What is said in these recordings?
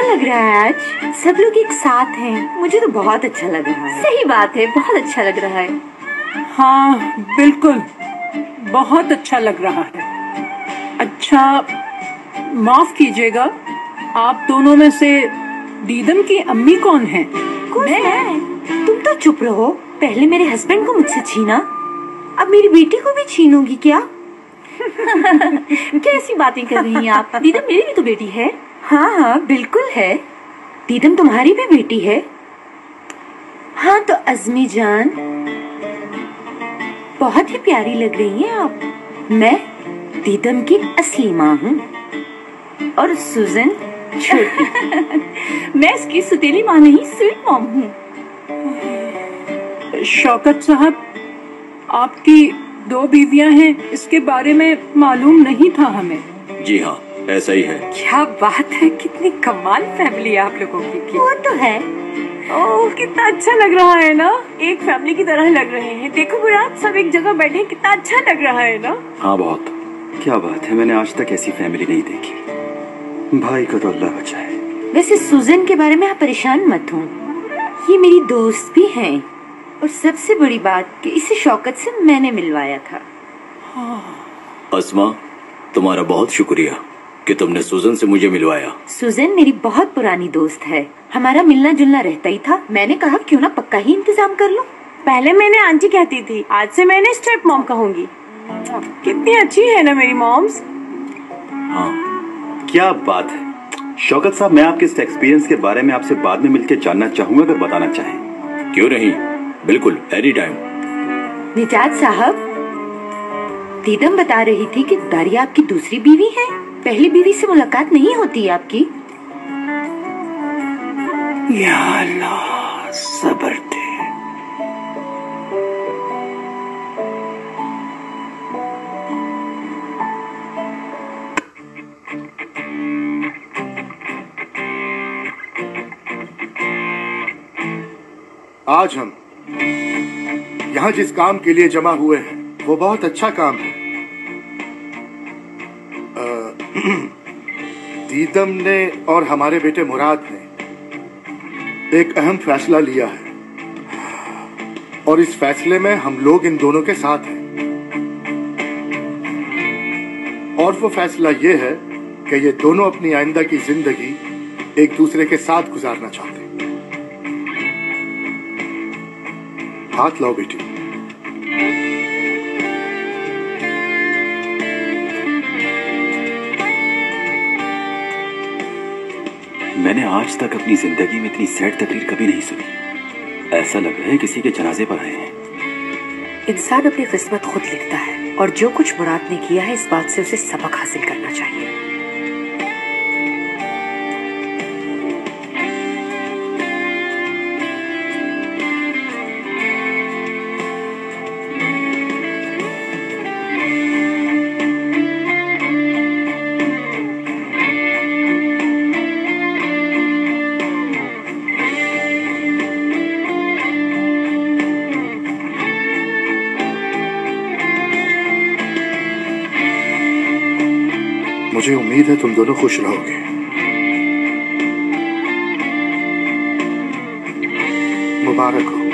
लग रहा है आज, सब लोग एक साथ हैं। मुझे तो बहुत अच्छा लग रहा है। सही बात है, बहुत अच्छा लग रहा है। हाँ बिल्कुल, बहुत अच्छा लग रहा है। अच्छा, माफ कीजिएगा, आप दोनों में से दीदम की अम्मी कौन है? मैं? तुम तो चुप रहो। पहले मेरे हस्बैंड को मुझसे छीना, अब मेरी बेटी को भी छीनोगी क्या? कैसी बातें कर रही हैं आप? दीदम मेरी भी तो बेटी है। हाँ हाँ बिल्कुल है। दीदम तुम्हारी भी बेटी है। हाँ तो अज़मी जान, बहुत ही प्यारी लग रही हैं आप। मैं दीदम की असली माँ हूँ और सुजन छोटी। मैं इसकी सुतीली माँ नहीं, स्वीट मॉम हूँ। शौकत साहब, आपकी 2 बीवियां हैं, इसके बारे में मालूम नहीं था हमें। जी हाँ, ऐसा ही है। क्या बात है, कितनी कमाल फैमिली है आप लोगों की। वो तो है। ओह, कितना अच्छा लग रहा है ना, एक फैमिली की तरह लग रहे हैं। देखो मुराद, सब एक जगह बैठे, कितना अच्छा लग रहा है ना। हाँ बहुत। क्या बात है, मैंने आज तक ऐसी फैमिली नहीं देखी। भाई को तो अल्लाह बचाए। वैसे सुजन के बारे में आप परेशान मत हो, ये मेरी दोस्त भी हैं और सबसे बड़ी बात कि इसे शौकत से मैंने मिलवाया था। अस्मा, तुम्हारा बहुत शुक्रिया कि तुमने सुजन से मुझे मिलवाया। सुजन मेरी बहुत पुरानी दोस्त है, हमारा मिलना जुलना रहता ही था। मैंने कहा क्यों ना पक्का ही इंतजाम कर लो। पहले मैंने आंटी कहती थी, आज से मैंने स्टेप मॉम कहूंगी। कितनी अच्छी है ना मेरी मॉम्स। हाँ, क्या बात है। शौकत साहब, मैं आपके इस एक्सपीरियंस के बारे में आपसे बाद में मिलकर जानना चाहूंगा, अगर बताना चाहें। क्यों नहीं, बिल्कुल, एनी टाइम। निजात साहब, दीदम बता रही थी कि दारिया आपकी दूसरी बीवी है। पहली बीवी से मुलाकात नहीं होती है आपकी? या अल्लाह, सब्र दे। आज हम यहाँ जिस काम के लिए जमा हुए हैं वो बहुत अच्छा काम है। दीदम ने और hमारे बेटे मुराद ने एक अहम फैसला लिया है और इस फैसले में हम लोग इन दोनों के साथ हैं। और वो फैसला ये है कि ये दोनों अपनी आइंदा की जिंदगी एक दूसरे के साथ गुजारना चाहते हैं। हाथ लाओ बेटी। मैंने आज तक अपनी जिंदगी में इतनी सैड तकरीर कभी नहीं सुनी। ऐसा लग रहा है किसी के जनाजे पर आए हैं। इंसान अपनी किस्मत खुद लिखता है और जो कुछ मुराद ने किया है, इस बात से उसे सबक हासिल करना चाहिए। मुझे उम्मीद है तुम दोनों खुश रहोगे। मुबारक हो।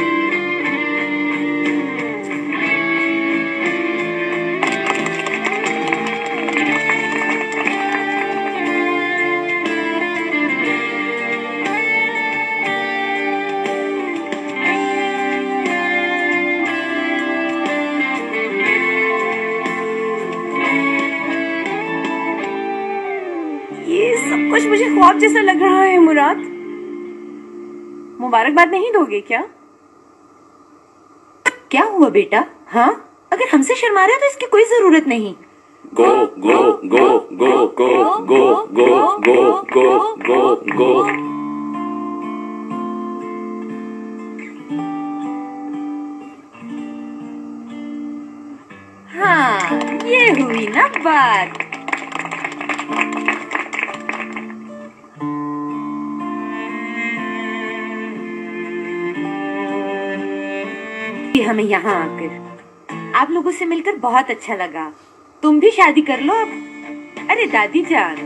कुछ मुझे ख्वाब जैसा लग रहा है। मुराद, मुबारकबाद नहीं दोगे क्या? क्या हुआ बेटा? हाँ, अगर हमसे शर्मा रहे हो तो इसकी कोई जरूरत नहीं। गो गो गो गो गो गो गो गो गो गो गो। हाँ, ये हुई ना बात। हमें यहाँ आकर आप लोगों से मिलकर बहुत अच्छा लगा। तुम भी शादी कर लो अब। अरे दादी जान,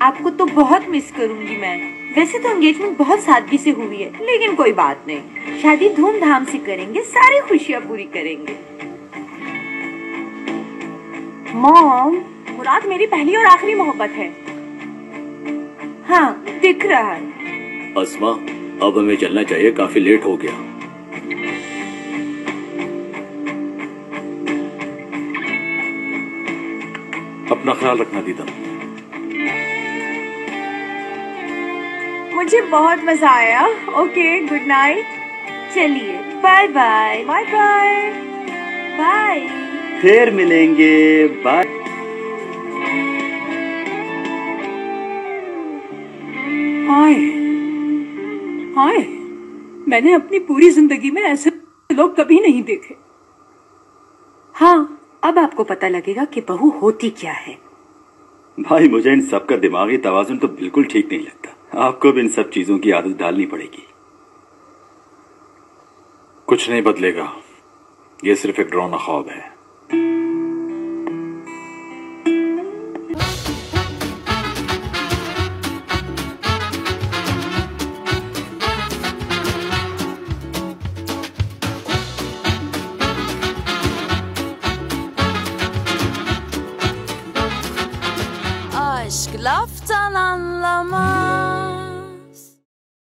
आपको तो बहुत मिस करूंगी मैं। वैसे तो एंगेजमेंट बहुत सादगी से हुई है, लेकिन कोई बात नहीं, शादी धूमधाम से करेंगे, सारी खुशियाँ पूरी करेंगे। मॉम, मुराद मेरी पहली और आखिरी मोहब्बत है। हाँ, दिख रहा है। अस्मा, अब हमें चलना चाहिए, काफी लेट हो गया। अपना ख्याल रखना दीदम। मुझे बहुत मजा आया। Okay, good night. चलिए, bye bye. Bye bye. Bye. फिर मिलेंगे, बाय। हाय हाय, मैंने अपनी पूरी जिंदगी में ऐसे लोग कभी नहीं देखे। हाँ, अब आपको पता लगेगा कि बहू होती क्या है। भाई, मुझे इन सब का दिमागी तवाजुन तो बिल्कुल ठीक नहीं लगता। आपको भी इन सब चीजों की आदत डालनी पड़ेगी। कुछ नहीं बदलेगा, ये सिर्फ एक डरावना ख्वाब है।